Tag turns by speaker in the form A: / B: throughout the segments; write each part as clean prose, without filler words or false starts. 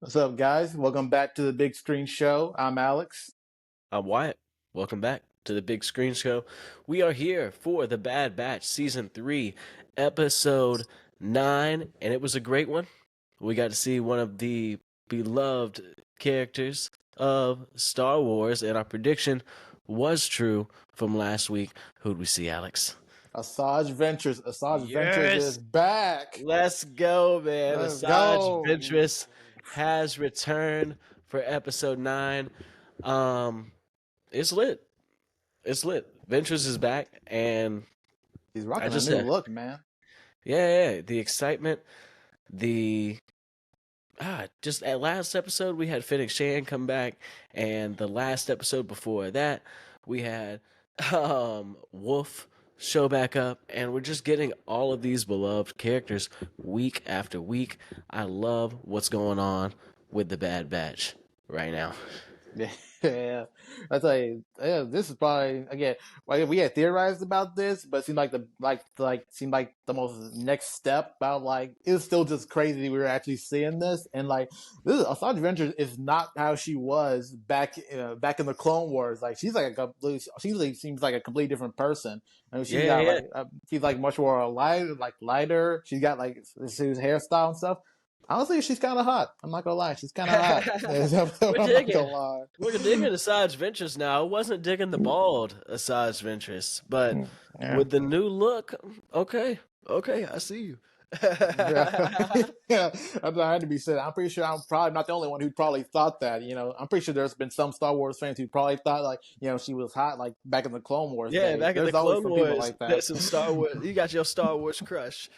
A: What's up, guys? Welcome back to the Big Screen Show. I'm Alex.
B: I'm Wyatt. Welcome back to the Big Screen Show. We are here for The Bad Batch Season 3, Episode 9, and it was a great one. We got to see one of the beloved characters of Star Wars, and our prediction was true from last week. Who'd we see, Alex?
A: Asajj Ventress. Asajj Ventress is
B: Yes!
A: back.
B: Let's go, man.
A: Let's
B: Asajj
A: go.
B: Ventress has returned for Episode 9. Um, it's lit. It's lit. Ventress is back, and
A: He's
B: I
A: rocking a
B: just
A: new
B: said,
A: look, man.
B: yeah, the excitement, the just at last episode we had Fennec Shan come back, and the last episode before that we had Wolf show back up, and we're just getting all of these beloved characters week after week. I love what's going on with the Bad Batch right now.
A: Yeah, that's like yeah. This is probably again. Like we had theorized about this, but it seemed like seemed like the most next step. About like it's still just crazy we were actually seeing this, and like this is Asajj Ventress is not how she was back in the Clone Wars. Like she's like a complete, she like, seems like a completely different person. I mean, she's
B: Yeah,
A: got
B: yeah.
A: like she's like much more lighter. She's got like she's hairstyle and stuff. Honestly, she's kind of hot. I'm not gonna lie, she's kind of hot.
B: We're
A: I'm not
B: digging.
A: gonna lie.
B: We're digging Asajj Ventress now. I wasn't digging the bald Asajj Ventress, but
A: Yeah.
B: with the new look, okay, I see you.
A: Yeah, yeah, that had to be said. I'm pretty sure I'm probably not the only one who probably thought that. I'm pretty sure there's been some Star Wars fans who probably thought like, she was hot like back in the Clone Wars
B: Yeah,
A: days.
B: back in the
A: There's always
B: Clone
A: some people
B: Wars,
A: like that.
B: there's some Star Wars. You got your Star Wars crush.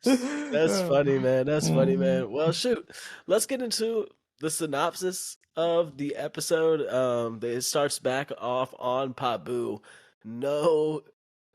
B: That's funny, man. That's funny, man. Well, shoot. Let's get into the synopsis of the episode. It starts back off on Pabu. No,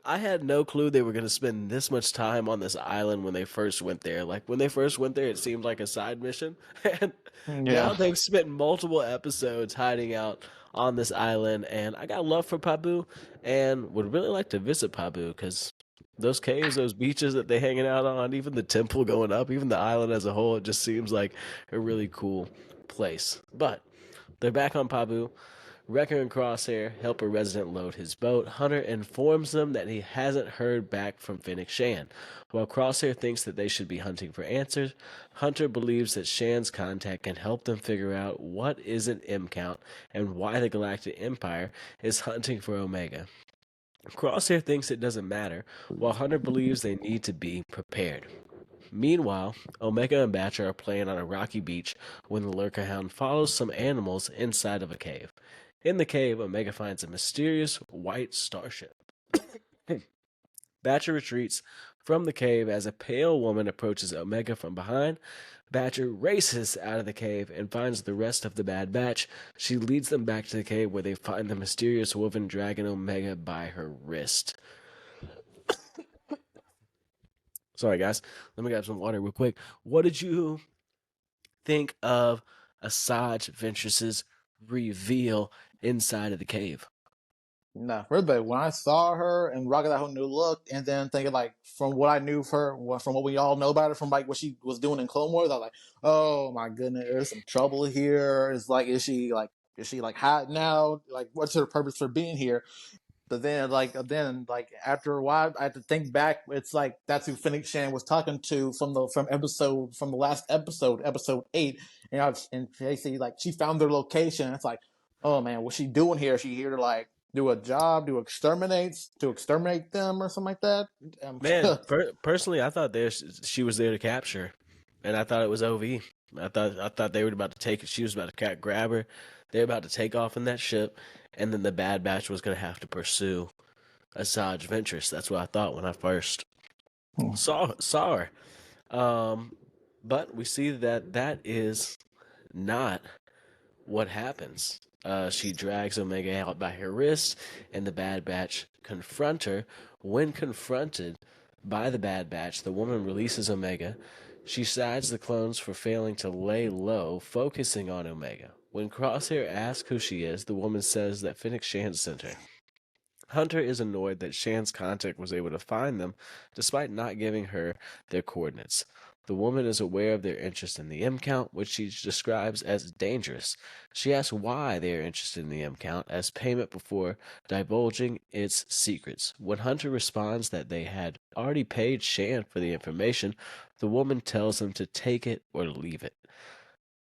B: I had no clue they were going to spend this much time on this island when they first went there. Like when they first went there, it seemed like a side mission, and now
A: Yeah.
B: they've spent multiple episodes hiding out on this island. And I got love for Pabu, and would really like to visit Pabu because those caves, those beaches that they hanging out on, even the temple going up, even the island as a whole, it just seems like a really cool place. But they're back on Pabu. Wrecker and Crosshair help a resident load his boat. Hunter informs them that he hasn't heard back from Fennec Shan. While Crosshair thinks that they should be hunting for answers, Hunter believes that Shan's contact can help them figure out what is an M count and why the Galactic Empire is hunting for Omega. Crosshair thinks it doesn't matter, while Hunter believes they need to be prepared. Meanwhile, Omega and Batcher are playing on a rocky beach when the Lurker Hound follows some animals inside of a cave. In the cave, Omega finds a mysterious white starship. Batcher retreats from the cave as a pale woman approaches Omega from behind. Batcher races out of the cave and finds the rest of the Bad Batch. She leads them back to the cave where they find the mysterious woman dragging Omega by her wrist. Sorry, guys. Let me grab some water real quick. What did you think of Asajj Ventress's reveal inside of the cave?
A: No, really, but when I saw her and rocking that whole new look, and then thinking like from what I knew of her, from what we all know about her, from like what she was doing in Clone Wars, I was like, oh my goodness, there's some trouble here. It's like, is she like hot now? Like, what's her purpose for being here? But then after a while, I had to think back. It's like that's who Fennec Shan was talking to from the last episode, episode 8, and basically like she found their location. It's like, oh man, what's she doing here? Is she here to like do a job, to exterminate them or something like that?
B: Man, personally, I thought she was there to capture, and I thought it was OV. I thought they were about to take it. She was about to grab her. They were about to take off in that ship, and then the Bad Batch was going to have to pursue Asajj Ventress. That's what I thought when I first saw her. Um, but we see that that is not what happens. She drags Omega out by her wrist, and the Bad Batch confront her. When confronted by the Bad Batch, the woman releases Omega. She sides the clones for failing to lay low, focusing on Omega. When Crosshair asks who she is, the woman says that Fennec Shan sent her. Hunter is annoyed that Shan's contact was able to find them despite not giving her their coordinates. The woman is aware of their interest in the M count, which she describes as dangerous. She asks why they are interested in the M count as payment before divulging its secrets. When Hunter responds that they had already paid Shan for the information, the woman tells them to take it or leave it.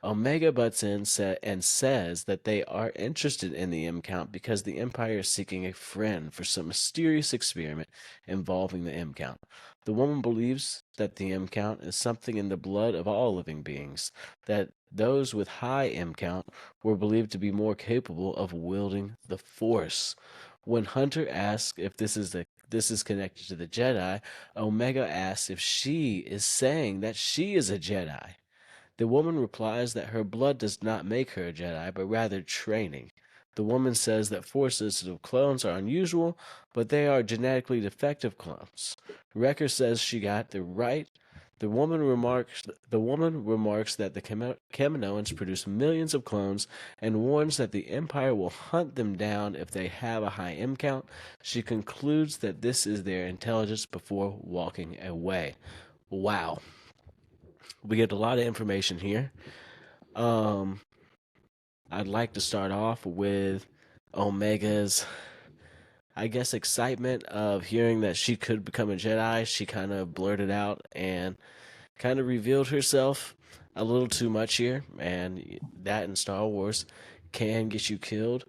B: Omega butts in and says that they are interested in the M count because the Empire is seeking a friend for some mysterious experiment involving the M count. The woman believes that the M count is something in the blood of all living beings, that those with high M count were believed to be more capable of wielding the Force. When Hunter asks if this is connected to the Jedi, Omega asks if she is saying that she is a Jedi. The woman replies that her blood does not make her a Jedi, but rather training. The woman says that Force-sensitive clones are unusual, but they are genetically defective clones. Wrecker says she got the right. The woman remarks that the Kaminoans produce millions of clones and warns that the Empire will hunt them down if they have a high M count. She concludes that this is their intelligence before walking away. Wow. We get a lot of information here. I'd like to start off with Omega's, I guess, excitement of hearing that she could become a Jedi. She kind of blurted out and kind of revealed herself a little too much here, and that in Star Wars can get you killed.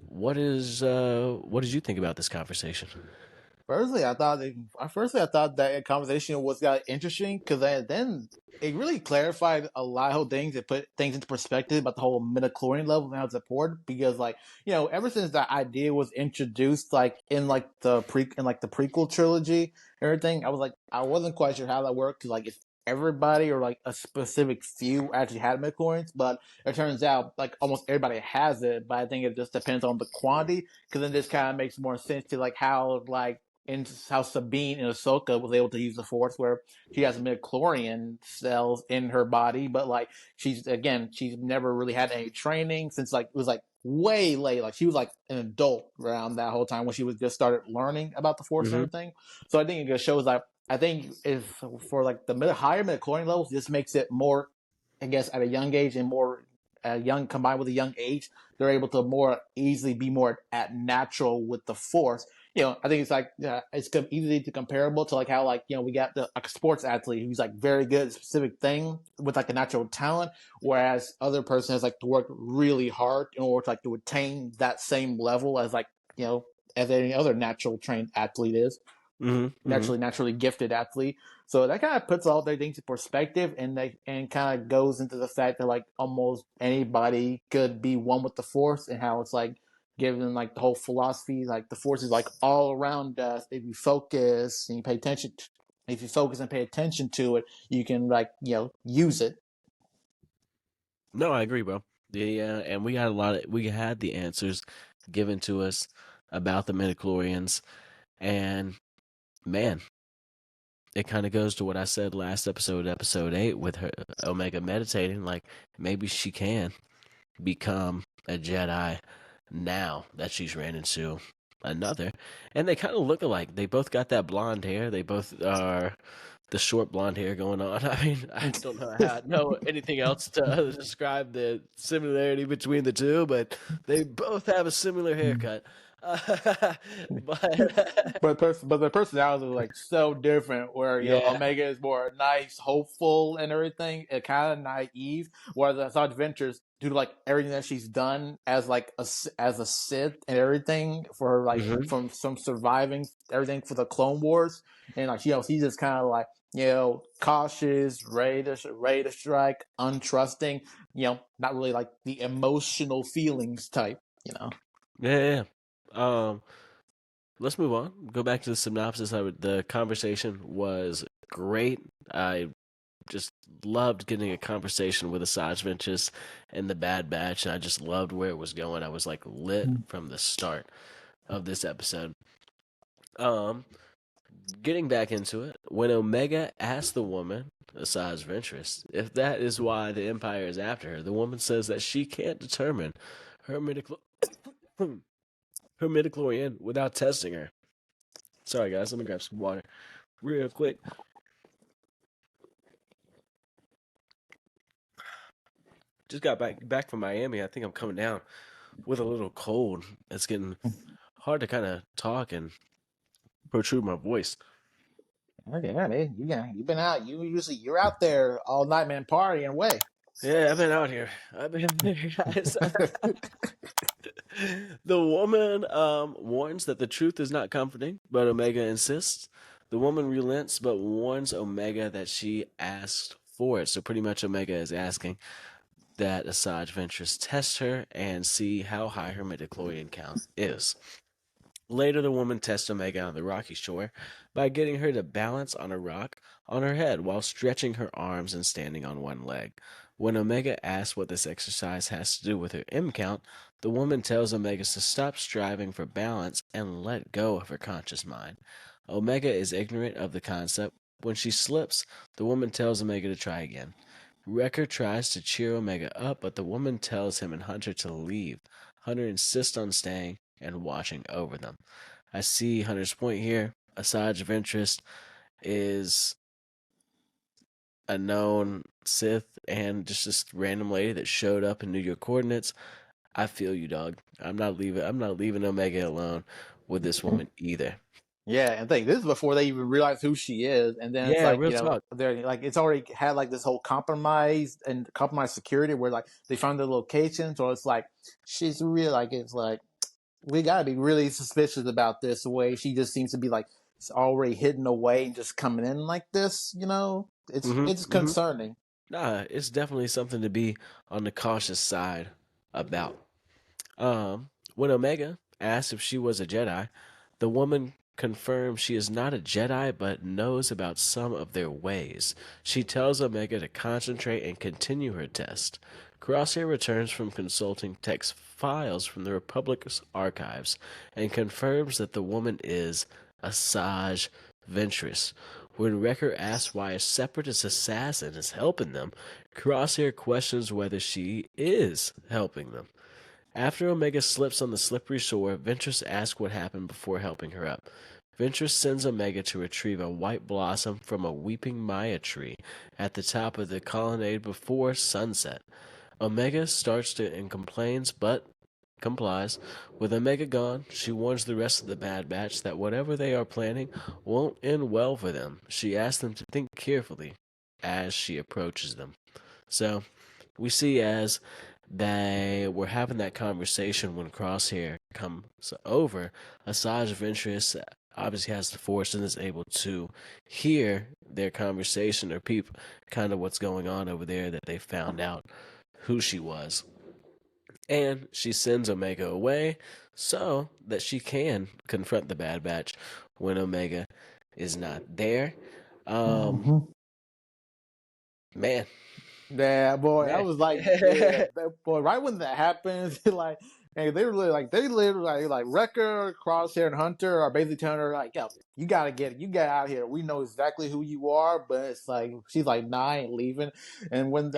B: What did you think about this conversation?
A: Firstly, I thought that conversation was interesting because then it really clarified a lot of things. It put things into perspective about the whole midichlorian level and how it's important. Because, like, ever since that idea was introduced, like in the prequel trilogy, and everything, I wasn't quite sure how that worked. Because, like, if everybody or like a specific few actually had midichlorians, but it turns out like almost everybody has it. But I think it just depends on the quantity. Because then this kind of makes more sense to like how in how Sabine and Ahsoka was able to use the Force, where she has midichlorian cells in her body, but like she's never really had any training since like it was like way late. Like she was like an adult around that whole time when she was just started learning about the Force and
B: Mm-hmm.
A: everything. So I think it just shows like I think if for like the higher midichlorian levels, this makes it more, I guess, at a young age and more young combined with a young age, they're able to more easily be more at natural with the Force. I think it's like it's easily comparable to like how like we got the like a sports athlete who's like very good at a specific thing with like a natural talent, whereas other person has like to work really hard in order to like to attain that same level as like as any other natural trained athlete is
B: Mm-hmm. Mm-hmm.
A: naturally gifted athlete. So that kind of puts all their things in perspective, and kind of goes into the fact that like almost anybody could be one with the Force, and how it's like given like the whole philosophy, like the Force is like all around us. If you focus and you pay attention, if you focus and pay attention to it, you can like use it.
B: No, I agree, bro. Yeah, and we had the answers given to us about the midichlorians, and man, it kind of goes to what I said last episode, episode 8, with her Omega meditating. Like maybe she can become a Jedi now that she's ran into another, and they kind of look alike. They both got that blonde hair. They both are the short blonde hair going on. I mean, I don't know anything else to describe the similarity between the two, but they both have a similar haircut. But
A: But the personalities are like so different. Where
B: yeah.
A: Omega is more nice, hopeful, and everything, and kind of naive. Whereas Asajj Ventress, due to like everything that she's done as like as a Sith and everything for her, like
B: Hmm.
A: from some surviving everything for the Clone Wars, and like she's just kind of like cautious, ready to strike, untrusting. Not really like the emotional feelings type.
B: Yeah. Um, let's move on. Go back to the synopsis. The conversation was great. I just loved getting a conversation with Asajj Ventress and the Bad Batch, and I just loved where it was going. I was like lit from the start of this episode. Um, Getting back into it, when Omega asked the woman, Asajj Ventress, if that is why the Empire is after her, the woman says that she can't determine her her midichlorian without testing her. Sorry, guys. Let me grab some water real quick. just got back from Miami. I think I'm coming down with a little cold. It's getting hard to kind of talk and protrude my voice.
A: Okay, yeah, man, you've been out. You're out there all night, man, partying away.
B: Yeah, I've been out here. I've been there, guys. The woman warns that the truth is not comforting, but Omega insists. The woman relents, but warns Omega that she asked for it. So pretty much Omega is asking that Asajj Ventress test her and see how high her midichlorian count is. Later, the woman tests Omega on the rocky shore by getting her to balance on a rock on her head while stretching her arms and standing on one leg. When Omega asks what this exercise has to do with her M count, the woman tells Omega to stop striving for balance and let go of her conscious mind. Omega is ignorant of the concept. When she slips, the woman tells Omega to try again. Wrecker tries to cheer Omega up, but the woman tells him and Hunter to leave. Hunter insists on staying and watching over them. I see Hunter's point here. Asajj Ventress is a known Sith and just this random lady that showed up in New York coordinates. I feel you, dog. I'm not leaving Omega alone with this woman either.
A: Yeah, and think this is before they even realize who she is, and then it's
B: Yeah,
A: like
B: real talk.
A: they're like it's already had like this whole compromised security where like they found the location, so it's like she's real like it's like we gotta be really suspicious about this the way she just seems to be like already hidden away and just coming in like this. It's concerning.
B: Nah, it's definitely something to be on the cautious side about. When Omega asks if she was a Jedi, the woman confirms she is not a Jedi but knows about some of their ways. She tells Omega to concentrate and continue her test. Crosshair returns from consulting text files from the Republic's archives and confirms that the woman is Asajj Ventress. When Wrecker asks why a separatist assassin is helping them, Crosshair questions whether she is helping them. After Omega slips on the slippery shore, Ventress asks what happened before helping her up. Ventress sends Omega to retrieve a white blossom from a weeping Maya tree at the top of the colonnade before sunset. Omega starts to and complains, but complies. With Omega gone, she warns the rest of the Bad Batch that whatever they are planning won't end well for them. She asks them to think carefully as she approaches them. So, we see as they were having that conversation when Crosshair comes over, Asajj Ventress obviously has the Force and is able to hear their conversation or peep kind of what's going on over there, that they found out who she was. And she sends Omega away so that she can confront the Bad Batch when Omega is not there. Man.
A: Yeah, boy,
B: Yeah.
A: I was like, yeah, boy, right when that happens, like, and they literally like Wrecker, Crosshair, and Hunter are basically telling her like, yo, you get out of here. We know exactly who you are, but it's like she's like, nah, I ain't leaving. And when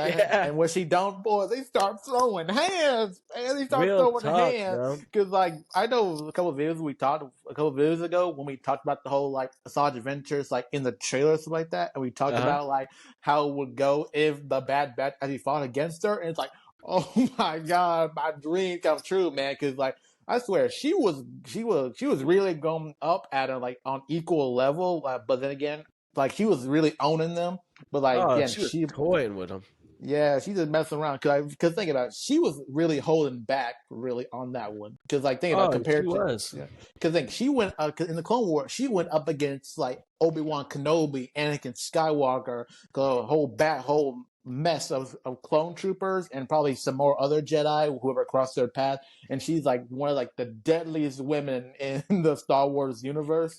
A: she don't, boy, they start throwing hands, man. They start
B: Real
A: throwing
B: talk,
A: hands
B: bro.
A: because like I know a couple of videos ago when we talked about the whole like Asajj Adventures like in the trailer stuff like that, and we talked about like how it would go if the Bad Batch actually fought against her, and it's like, oh my god, my dream come true, man. Because like I swear, she was really going up at her like on equal level, but then again, like she was really owning them. But like again,
B: she was toying with him.
A: Yeah, she just messing around. Because think about it, she was really holding back really on that one. Because like think about compared
B: she
A: to
B: was.
A: because think she went in the Clone War, she went up against like Obi-Wan Kenobi, Anakin Skywalker, the whole mess of clone troopers, and probably some more other Jedi whoever crossed their path. And she's like one of like the deadliest women in the Star Wars universe.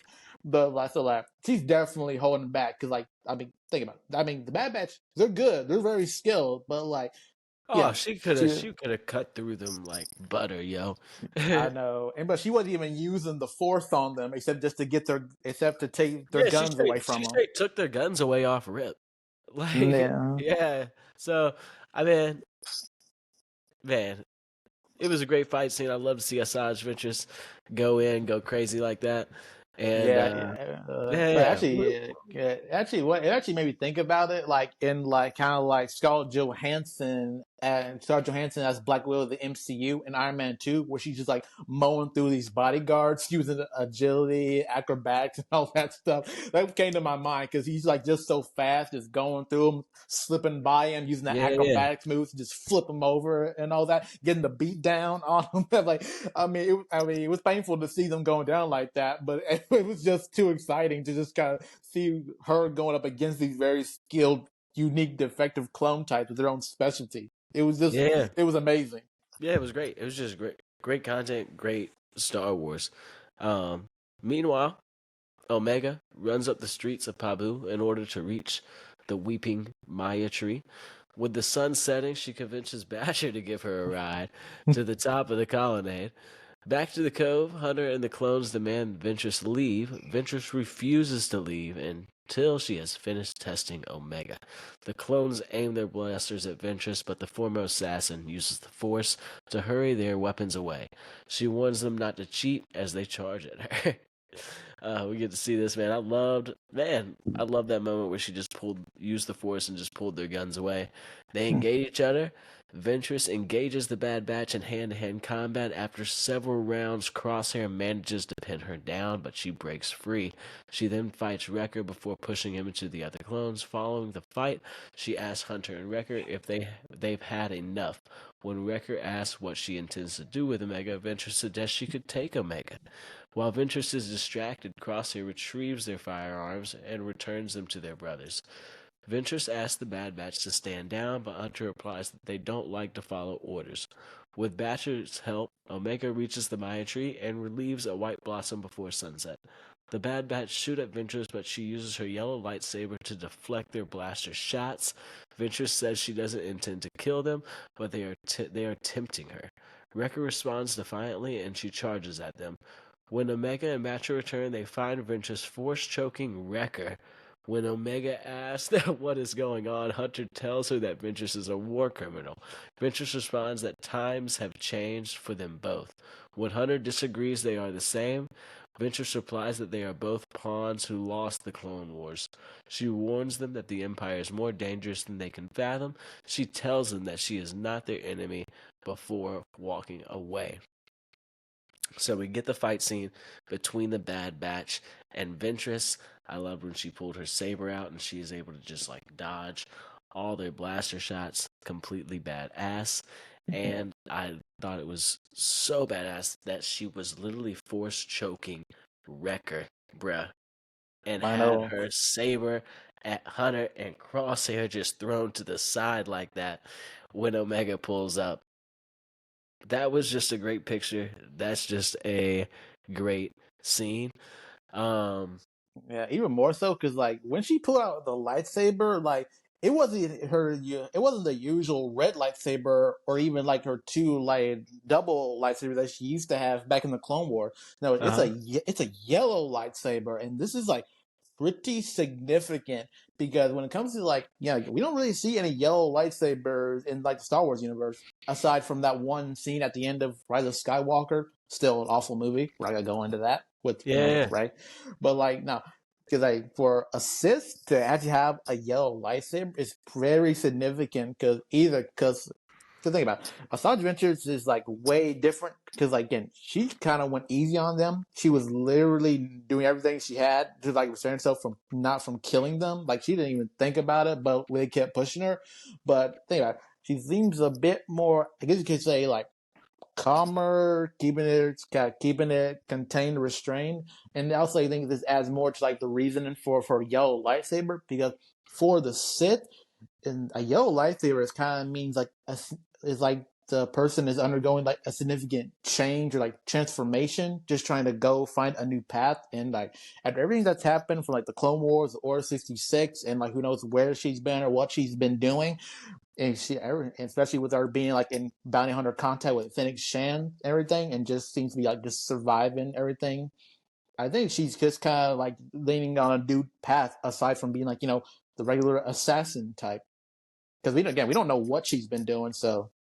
A: She's definitely holding back because like I mean think about it. I mean the Bad Batch, they're good, they're very skilled, but like
B: she could have cut through them like butter, yo.
A: I know, but she wasn't even using the Force on them except to take their guns away from them.
B: She took their guns away off rip. Like yeah. So I mean, man, it was a great fight scene. I love to see Asajj Ventress go crazy like that. And
A: actually, it actually made me think about it, like in like kind of like Scarlett Johansson and Scarlett Johansson as Black Widow of the MCU in Iron Man 2, where she's just like mowing through these bodyguards using agility, acrobatics, and all that stuff. That came to my mind because he's like just so fast, just going through them, slipping by him, using the acrobatics moves to just flip him over and all that, getting the beat down on him. Like, it was painful to see them going down like that, but it was just too exciting to just kind of see her going up against these very skilled, unique, defective clone types with their own specialty. It was just, it was amazing.
B: Yeah, it was great. It was just great content, great Star Wars. Meanwhile, Omega runs up the streets of Pabu in order to reach the Weeping Maya Tree. With the sun setting, she convinces Basher to give her a ride to the top of the colonnade. Back to the cove, Hunter and the clones demand Ventress leave. Ventress refuses to leave until she has finished testing Omega. The clones aim their blasters at Ventress, but the foremost assassin uses the Force to hurry their weapons away. She warns them not to cheat as they charge at her. We get to see this, man. I love that moment where she just used the Force and just pulled their guns away. They engage each other. Ventress engages the Bad Batch in hand-to-hand combat. After several rounds, Crosshair manages to pin her down, but she breaks free. She then fights Wrecker before pushing him into the other clones. Following the fight, she asks Hunter and Wrecker if they've had enough. When Wrecker asks what she intends to do with Omega, Ventress suggests she could take Omega. While Ventress is distracted, Crosshair retrieves their firearms and returns them to their brothers. Ventress asks the Bad Batch to stand down, but Hunter replies that they don't like to follow orders. With Batcher's help, Omega reaches the Maya Tree and relieves a white blossom before sunset. The Bad Batch shoot at Ventress, but she uses her yellow lightsaber to deflect their blaster shots. Ventress says she doesn't intend to kill them, but they are tempting her. Wrecker responds defiantly, and she charges at them. When Omega and Batcher return, they find Ventress force-choking Wrecker. When Omega asks what is going on, Hunter tells her that Ventress is a war criminal. Ventress responds that times have changed for them both. When Hunter disagrees they are the same, Ventress replies that they are both pawns who lost the Clone Wars. She warns them that the Empire is more dangerous than they can fathom. She tells them that she is not their enemy before walking away. So we get the fight scene between the Bad Batch and Ventress. I loved when she pulled her saber out and she is able to just like dodge all their blaster shots. Completely badass. And I thought it was so badass that she was literally force choking Wrecker, bruh. And had her saber at Hunter and Crosshair just thrown to the side like that when Omega pulls up. That was just a great picture. That's just a great scene.
A: Yeah, even more so because like when she pulled out the lightsaber, like it wasn't the usual red lightsaber or even like her two like double lightsaber that she used to have back in the Clone War. No, it's a yellow lightsaber, and this is like pretty significant because when it comes to like, we don't really see any yellow lightsabers in like the Star Wars universe aside from that one scene at the end of Rise of Skywalker. Still an awful movie. We're not gonna go into that with right, but like no. Because like for a Sith to actually have a yellow lightsaber is very significant because think about it. Asajj Ventress is like way different because like again she kind of went easy on them. She was literally doing everything she had to like restrain herself from killing them. Like she didn't even think about it, but they kept pushing her. But think about it. She seems a bit more, I guess you could say, like calmer, keeping it contained, restrained. And also I think this adds more to like the reasoning for yellow lightsaber because for the Sith, and a yellow lightsaber is kind of means like is like the person is undergoing like a significant change or like transformation, just trying to go find a new path. And like after everything that's happened from like the Clone Wars, Order 66, and like who knows where she's been or what she's been doing, and especially with her being like in bounty hunter contact with Fennec Shan and everything, and just seems to be like just surviving everything. I think she's just kind of like leaning on a new path aside from being like the regular assassin type. Because we don't know what she's been doing. So,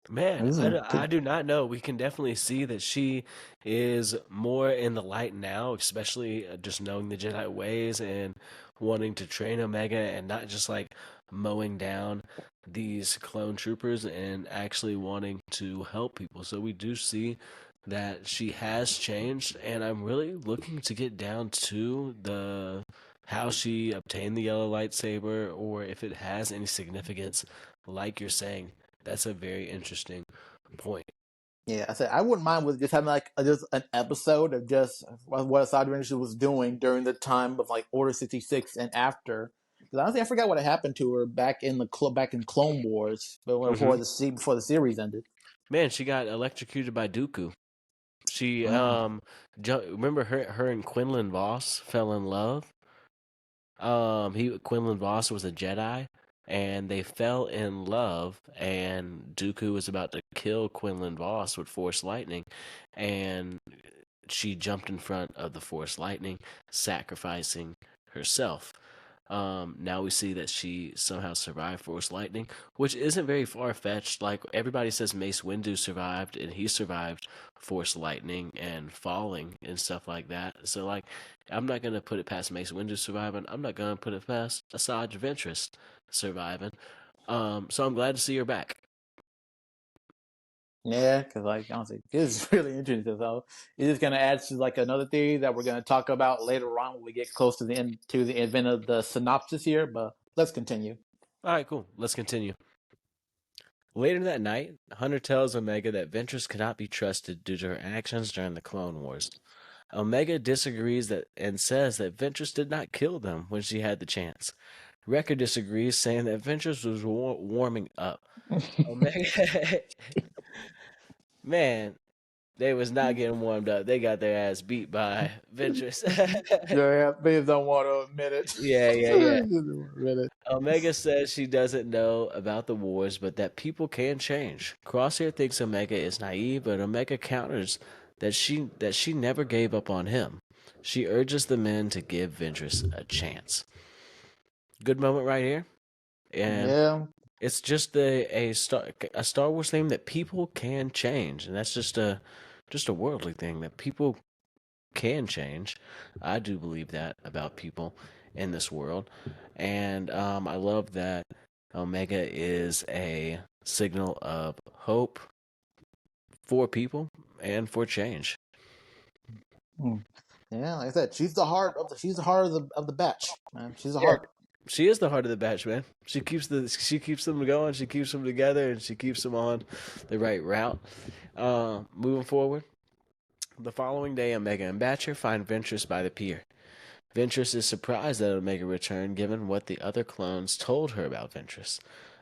B: man, I do not know. We can definitely see that she is more in the light now, especially just knowing the Jedi ways and wanting to train Omega and not just like mowing down these clone troopers and actually wanting to help people. So we do see that she has changed, and I'm really looking to get down to the how she obtained the yellow lightsaber, or if it has any significance. Like you're saying, that's a very interesting point.
A: Yeah, I said I wouldn't mind with just having like just an episode of just what Asajj Ventress was doing during the time of like Order 66 and after. Because honestly, I forgot what happened to her back in the back in Clone Wars, but
B: Hmm.
A: before the series ended.
B: Man, she got electrocuted by Dooku. She
A: Oh.
B: remember her and Quinlan Voss fell in love. He Quinlan Voss was a Jedi, and they fell in love. And Dooku was about to kill Quinlan Voss with Force lightning, and she jumped in front of the Force lightning, sacrificing herself. Now we see that she somehow survived Force Lightning, which isn't very far fetched. Like everybody says, Mace Windu survived, and he survived Force Lightning and falling and stuff like that. So, like, I'm not gonna put it past Mace Windu surviving. I'm not gonna put it past Asajj Ventress surviving. So I'm glad to see her back.
A: Yeah, because like honestly, this is really interesting. So it's just gonna add to like another theory that we're gonna talk about later on when we get close to the end to the event of the synopsis here. But let's continue.
B: All right, cool. Let's continue. Later that night, Hunter tells Omega that Ventress cannot be trusted due to her actions during the Clone Wars. Omega disagrees that and says that Ventress did not kill them when she had the chance. Wrecker disagrees, saying that Ventress was warming up. Omega, man, they was not getting warmed up. They got their ass beat by Ventress.
A: Yeah, they don't want to admit it.
B: Yeah, yeah, yeah.
A: Admit it.
B: Omega says she doesn't know about the wars, but that people can change. Crosshair thinks Omega is naive, but Omega counters that she never gave up on him. She urges the men to give Ventress a chance. Good moment right here, and
A: Yeah,
B: it's just a Star Wars theme that people can change, and that's just a worldly thing that people can change. I do believe that about people in this world. And I love that Omega is a signal of hope for people and for change.
A: yeah. Like I said, she's the heart of the batch, man. She's the
B: Yeah.
A: heart.
B: She is the heart of the batch, man. She keeps them going, she keeps them together, and she keeps them on the right route. Moving forward, the following day, Omega and Batcher find Ventress by the pier. Ventress is surprised that Omega returned given what the other clones told her about Ventress.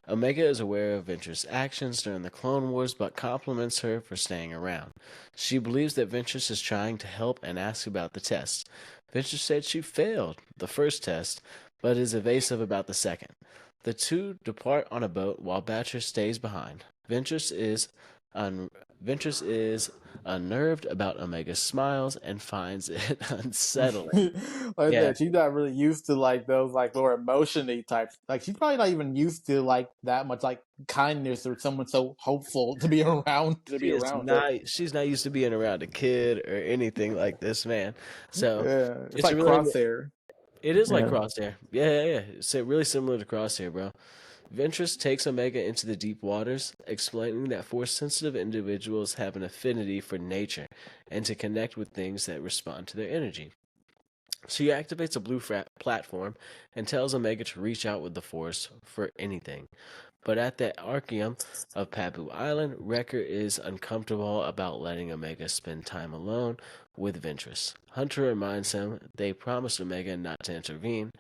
B: Omega is aware of Ventress' actions during the Clone Wars but compliments her for staying around. She believes that Ventress is trying to help and asks about the tests. Ventress said she failed the first test but is evasive about the second. The two depart on a boat while Batcher stays behind. Un- Ventress is unnerved about Omega's smiles and finds it unsettling.
A: Like I
B: Yeah,
A: said, she's not really used to like those like more emotiony types. Like she's probably not even used to like that much like kindness or someone so hopeful to be around to
B: she
A: be
B: is
A: around her.
B: not. She's not used to being around a kid or anything like this, man. So
A: Yeah, it's
B: it's a
A: like
B: really.
A: Crosshair.
B: It is like
A: Yeah.
B: Crosshair. Yeah, yeah, yeah. It's really similar to Crosshair, bro. Ventress takes Omega into the deep waters, explaining that force sensitive individuals have an affinity for nature and to connect with things that respond to their energy. She activates a blue platform and tells Omega to reach out with the Force for anything. But at the Archeum of Pabu Island, Wrecker is uncomfortable about letting Omega spend time alone with Ventress. Hunter reminds him they promised Omega not to intervene.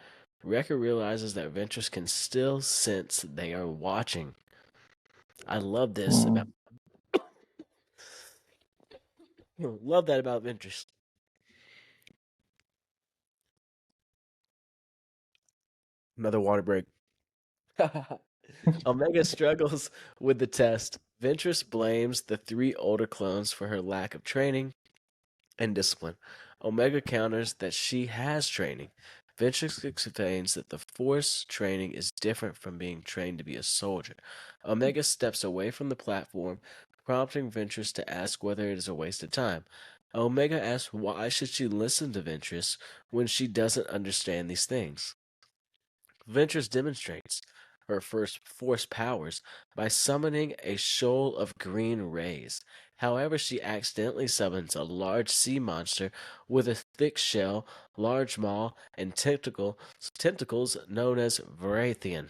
B: Wrecker realizes that Ventress can still sense they are watching. I love this about
A: Mm.
B: love that about Ventress. Another water break. Omega struggles with the test. Ventress blames the three older clones for her lack of training and discipline. Omega counters that she has training. Ventress explains that the Force training is different from being trained to be a soldier. Omega steps away from the platform, prompting Ventress to ask whether it is a waste of time. Omega asks why should she listen to Ventress when she doesn't understand these things. Ventress demonstrates. her first force powers by summoning a shoal of green rays. However, she accidentally summons a large sea monster with a thick shell, large maw, and tentacles known as Varathian.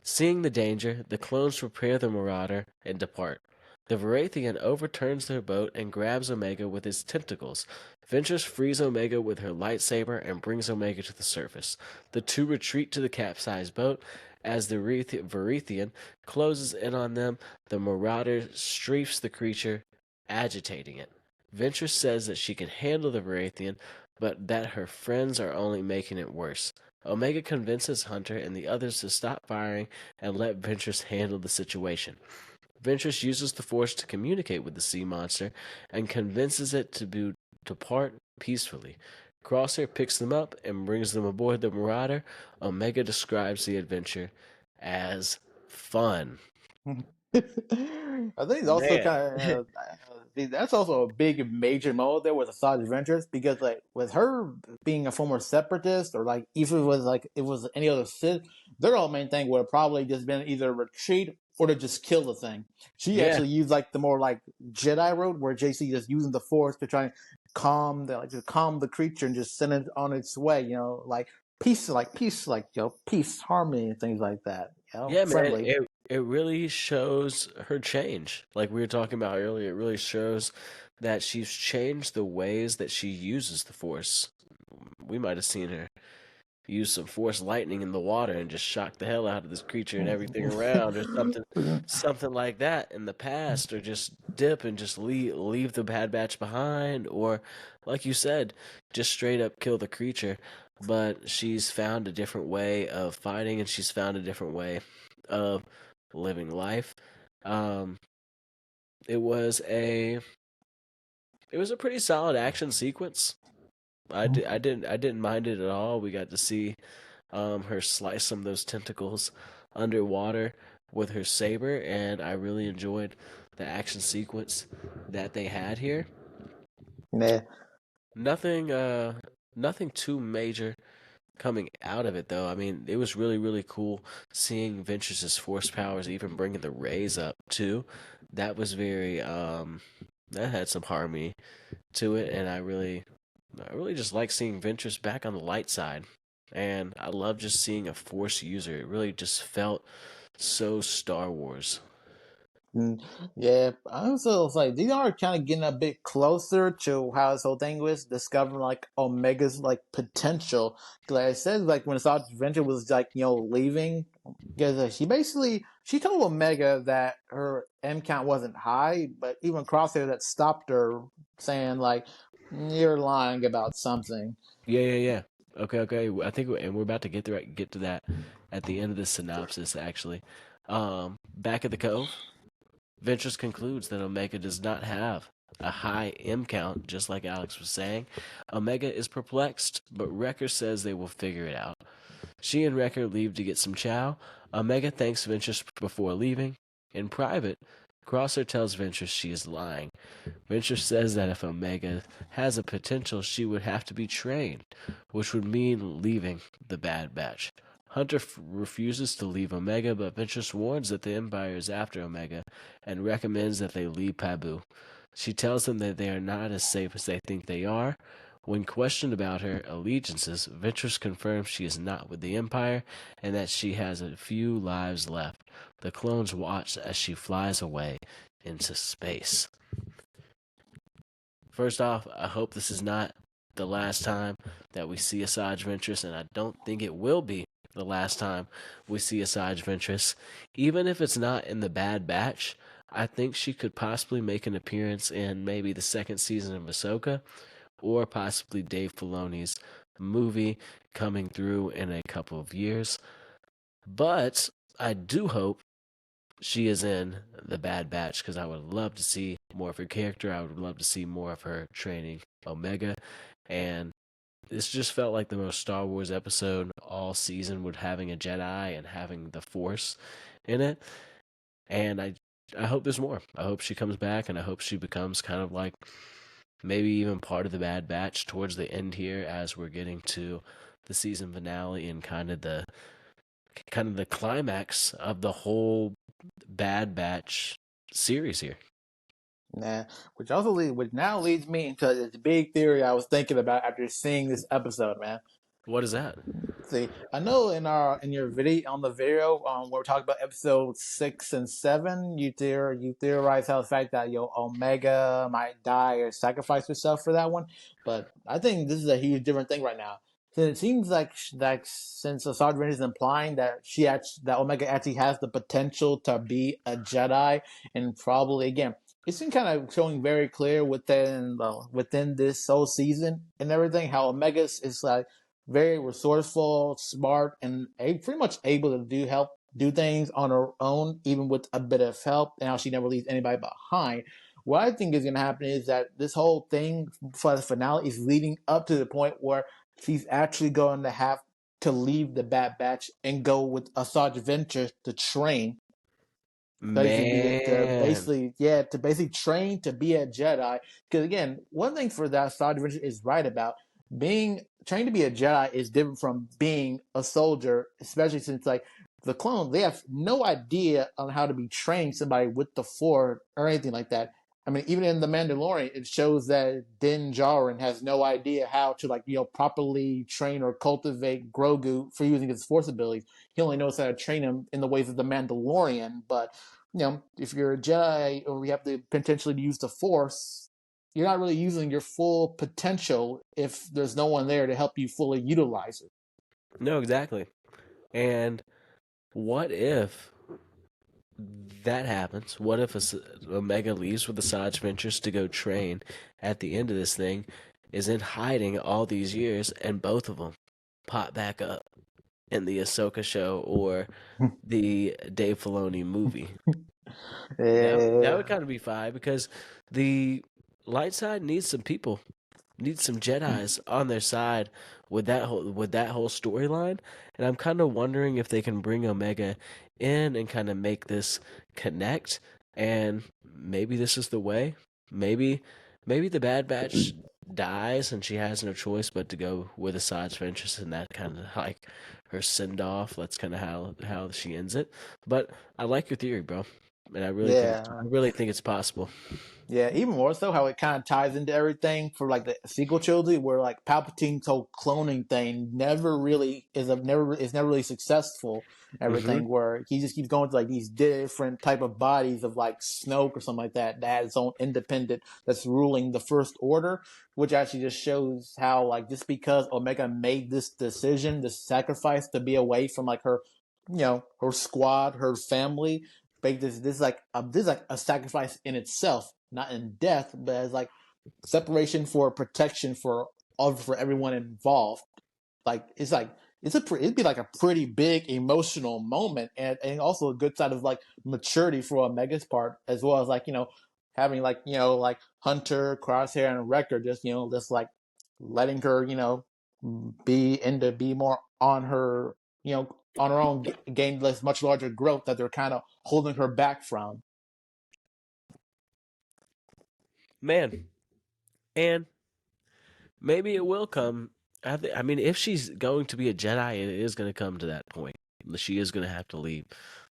B: Seeing the danger, the clones prepare the Marauder and depart. The Varathian overturns their boat and grabs Omega with his tentacles. Ventress frees Omega with her lightsaber and brings Omega to the surface. The two retreat to the capsized boat. As the Varathian closes in on them, the Marauder strafes the creature, agitating it. Ventress says that she can handle the Varathian, but that her friends are only making it worse. Omega convinces Hunter and the others to stop firing and let Ventress handle the situation. Ventress uses the Force to communicate with the sea monster and convinces it to depart peacefully. Crosshair picks them up and brings them aboard the Marauder. Omega describes the adventure as fun.
A: I think it's also
B: Man.
A: kind of that's also a big major moment there with Asajj Ventress because like with her being a former separatist or like if it was like it was any other Sith, their whole main thing would have probably just been either retreat or to just kill the thing. She
B: Yeah.
A: actually used like the more like Jedi route where JC just using the Force to try and calm the creature and just send it on its way. Like peace, peace, harmony, and things like that.
B: Yeah, man,
A: Friendly.
B: it really shows her change. Like we were talking about earlier, it really shows that she's changed the ways that she uses the Force. We might have seen her use some Force lightning in the water and just shock the hell out of this creature and everything around, or something like that in the past, or just dip and just leave the Bad Batch behind, or like you said, just straight up kill the creature. But she's found a different way of fighting, and she's found a different way of living life. Um, it was a pretty solid action sequence. I didn't mind it at all. We got to see her slice some of those tentacles underwater with her saber, and I really enjoyed the action sequence that they had here.
A: Yeah.
B: Nothing nothing too major coming out of it though. I mean, it was really really cool seeing Ventress's force powers, even bringing the rays up too. That was very that had some harmony to it, and I really just like seeing Ventress back on the light side. And I love just seeing a force user. It really just felt so Star Wars.
A: Yeah, I also was like these are kind of getting a bit closer to how this whole thing was discovering like Omega's like potential. Like I said, like when Asajj Ventress was like leaving, because she told Omega that her M count wasn't high, but even Crosshair that stopped her, saying like you're lying about something.
B: Yeah. Okay. I think, and we're about to get to that at the end of the synopsis. Actually, back at the Cove, Ventress concludes that Omega does not have a high M count, just like Alex was saying. Omega is perplexed, but Wrecker says they will figure it out. She and Wrecker leave to get some chow. Omega thanks Ventress before leaving. In private, Crosser tells Ventress she is lying. Ventress says that if Omega has a potential, she would have to be trained, which would mean leaving the Bad Batch. Hunter refuses to leave Omega, but Ventress warns that the Empire is after Omega and recommends that they leave Pabu. She tells them that they are not as safe as they think they are. When questioned about her allegiances, Ventress confirms she is not with the Empire and that she has a few lives left. The clones watch as she flies away into space. First off, I hope this is not the last time that we see Asajj Ventress, and I don't think it will be the last time we see Asajj Ventress. Even if it's not in the Bad Batch, I think she could possibly make an appearance in maybe the second season of Ahsoka, or possibly Dave Filoni's movie coming through in a couple of years. But I do hope she is in the Bad Batch because I would love to see more of her character. I would love to see more of her training Omega. And this just felt like the most Star Wars episode all season, with having a Jedi and having the Force in it. And I hope there's more. I hope she comes back, and I hope she becomes kind of like maybe even part of the Bad Batch towards the end here, as we're getting to the season finale and kind of the kind of the climax of the whole Bad Batch series here.
A: Nah, which now leads me into this big theory I was thinking about after seeing this episode, man.
B: What is that?
A: See, I know in your video on the video where we're talking about episode 6 and 7, you theorize how the fact that Omega might die or sacrifice herself for that one, but I think this is a huge different thing right now. So it seems like that since Asajj Ventress is implying that that Omega actually has the potential to be a Jedi, and probably again it's been kind of showing very clear within this whole season and everything how Omega is like very resourceful, smart, and pretty much able to do things on her own, even with a bit of help. And how she never leaves anybody behind. What I think is going to happen is that this whole thing for the finale is leading up to the point where she's actually going to have to leave the Bad Batch and go with Asajj Ventress to train.
B: Man,
A: To basically train to be a Jedi. Because again, one thing for that Asajj Ventress is right about being trained to be a Jedi is different from being a soldier, especially since like the clones, they have no idea on how to be trained somebody with the Force or anything like that. I mean, even in The Mandalorian, it shows that Din Djarin has no idea how to properly train or cultivate Grogu for using his Force abilities. He only knows how to train him in the ways of the Mandalorian. But if you're a Jedi or you have to potentially use the Force, you're not really using your full potential if there's no one there to help you fully utilize it.
B: no, exactly. And what if that happens? What if Omega leaves with Asajj Ventress to go train at the end of this thing, is in hiding all these years, and both of them pop back up in the Ahsoka show or the Dave Filoni movie? That would kind of be fine because the light side needs some people, needs some Jedi's on their side with that whole storyline. And I'm kind of wondering if they can bring Omega in and kind of make this connect. And maybe this is the way. Maybe the Bad Batch dies and she has no choice but to go with Asajj Ventress, and that kind of like her send off. That's kind of how she ends it. But I like your theory, bro, and I
A: Yeah.
B: really think it's possible.
A: Yeah, even more so how it kind of ties into everything for like the sequel trilogy, where like Palpatine's whole cloning thing never really successful.
B: Hmm.
A: Everything where he just keeps going to like these different type of bodies of like Snoke or something like that has its own independent that's ruling the First Order, which actually just shows how like just because Omega made this decision, this sacrifice to be away from like her squad, her family, make this is like a sacrifice in itself, not in death, but as like separation for protection for everyone involved. It'd be like a pretty big emotional moment, and also a good side of like maturity for Omega's part, as well as like having like Hunter, Crosshair, and Wrecker just like letting her be more on her on her own, gain less much larger growth that they're kind of holding her back from.
B: Man, and maybe it will come. I mean, if she's going to be a Jedi, it is going to come to that point. She is going to have to leave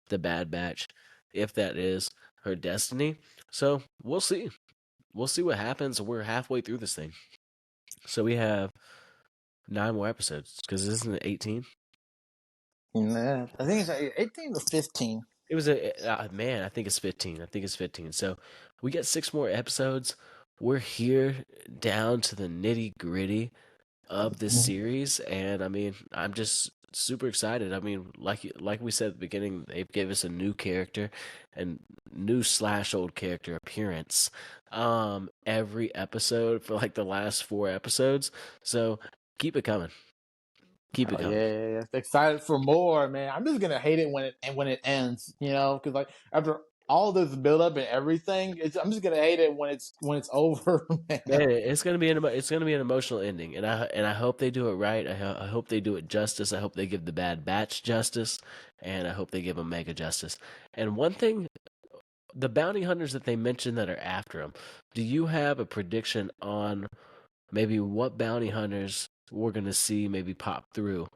B: the Bad Batch, if that is her destiny. So we'll see. We'll see what happens. We're halfway through this thing, so we have 9 more episodes. Because isn't it 18?
A: Nah, I think it's 18 to 15.
B: It was a man. I think it's 15. I think it's 15. So we got 6 more episodes. We're here down to the nitty gritty of this series, and I mean, I'm just super excited. I mean, like we said at the beginning, they gave us a new character and new slash old character appearance every episode for like the last 4 episodes. So keep it coming. Keep it
A: Oh
B: coming.
A: yeah, excited for more, man. I'm just gonna hate it when it ends, because like after all this build up and everything, I'm just gonna hate it when it's over, man.
B: Yeah, it's gonna be an emotional ending, and I hope they do it right. I hope they do it justice. I hope they give the Bad Batch justice, and I hope they give Omega justice. And one thing, the bounty hunters that they mentioned that are after him, do you have a prediction on maybe what bounty hunters we're gonna see maybe pop through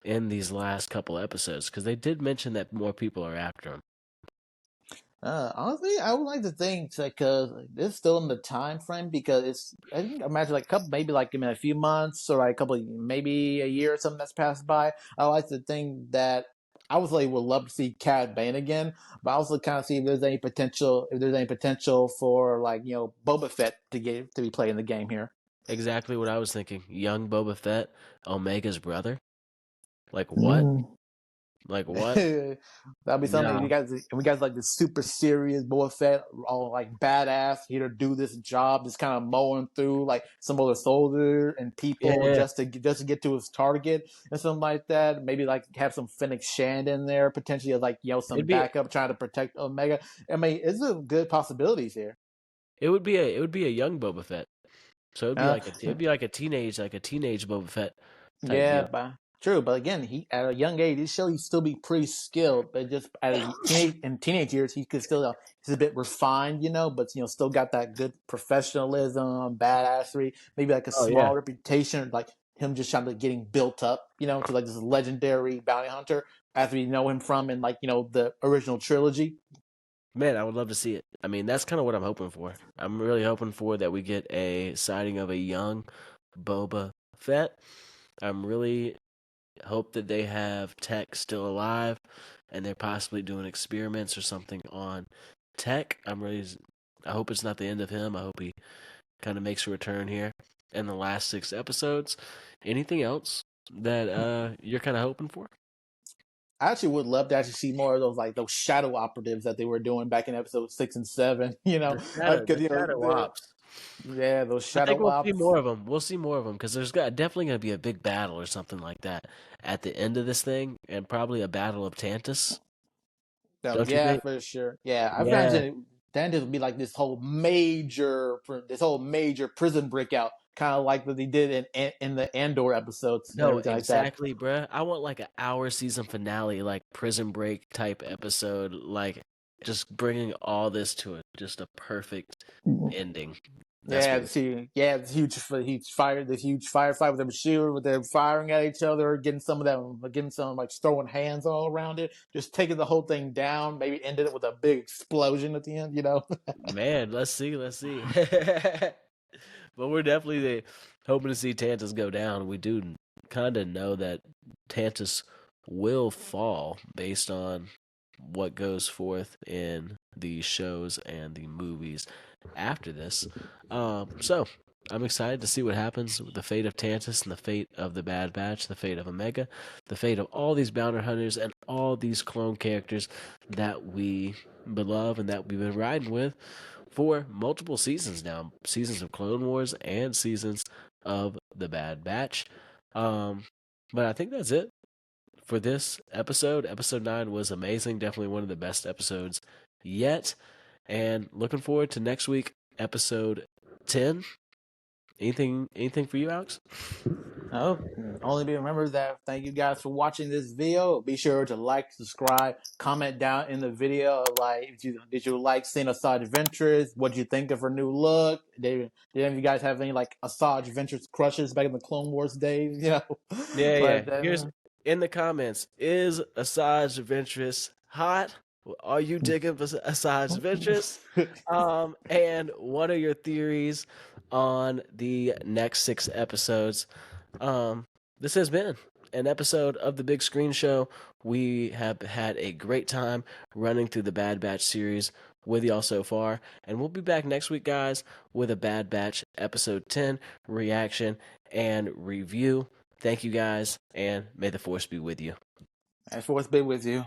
B: in these last couple episodes? Because they did mention that more people are after him.
A: Honestly, I would like to think because it's still in the time frame because it's I think imagine like a couple maybe like in a few months or like a couple maybe a year or something that's passed by. I would like to think that I would like would love to see Cad Bane again, but I also kind of see if there's any potential for like Boba Fett to be playing the game here.
B: Exactly what I was thinking. Young Boba Fett, Omega's brother. Like what?
A: Mm.
B: Like what?
A: That'd be something.
B: No.
A: We guys like this super serious Boba Fett, all like badass, here to do this job, just kind of mowing through like some other soldiers and people
B: Yeah.
A: just to get to his target and something like that. Maybe like have some Fennec Shand in there potentially as like some
B: It'd be
A: backup trying to protect Omega. I mean, it's a good possibilities here.
B: it would be a young Boba Fett. So
A: Uh,
B: it'd be like a teenage Boba Fett type
A: Yeah,
B: deal.
A: but true. But again, he at a young age, he showed he still be pretty skilled. But just at teenage years, he could still he's a bit refined, But still got that good professionalism, badassery. Maybe like a
B: Oh yeah.
A: small reputation, like him just trying to getting built up, to like this legendary bounty hunter as we know him from in like the original trilogy.
B: Man, I would love to see it. I mean, that's kind of what I'm hoping for. I'm really hoping for that we get a sighting of a young Boba Fett. I'm really hope that they have Tech still alive and they're possibly doing experiments or something on Tech. I hope it's not the end of him. I hope he kind of makes a return here in the last 6 episodes. Anything else that you're kind of hoping for?
A: I actually would love to actually see more of those like those shadow operatives that they were doing back in episode 6 and 7. Because
B: The shadow ops.
A: yeah, those
B: I think
A: shadow
B: we'll see
A: ops.
B: more of them. We'll see more of them because definitely going to be a big battle or something like that at the end of this thing, and probably a battle of Tantus.
A: So
B: Don't you
A: yeah,
B: think?
A: for sure. Yeah, I
B: Yeah.
A: imagine then it would be like this whole major prison breakout, kind of like what they did in the Andor episodes and
B: No,
A: everything like that.
B: exactly, bruh. I want like an hour season finale, like Prison Break type episode, like just bringing all this to just a perfect ending. That's
A: Yeah,
B: what.
A: this huge firefight with them shooting, with them firing at each other, getting some like throwing hands all around it, just taking the whole thing down. Maybe ended it with a big explosion at the end.
B: Man, let's see. But we're definitely hoping to see Tantus go down. We do kind of know that Tantus will fall based on what goes forth in the shows and the movies after this. So I'm excited to see what happens with the fate of Tantus and the fate of the Bad Batch, the fate of Omega, the fate of all these bounty hunters and all these clone characters that we beloved and that we've been riding with for multiple seasons now, seasons of Clone Wars and seasons of the Bad Batch. But I think that's it for this episode. Episode 9 was amazing, definitely one of the best episodes yet. And looking forward to next week, episode 10. Anything for you, Alex?
A: Oh, only be remembered that thank you guys for watching this video. Be sure to like, subscribe, comment down in the video. Like, did you like seeing Asajj Ventress? What did you think of her new look? Did any of you guys have any like Asajj Ventress crushes back in the Clone Wars days?
B: Yeah.
A: But
B: Here's in the comments: is Asajj Ventress hot? Are you digging Asajj Ventress? And what are your theories on the next 6 episodes? This has been an episode of the Big Screen Show. We have had a great time running through the Bad Batch series with y'all so far, and we'll be back next week, guys, with a Bad Batch episode 10 reaction and review. Thank you guys, and may the force be with you.
A: and force be with you.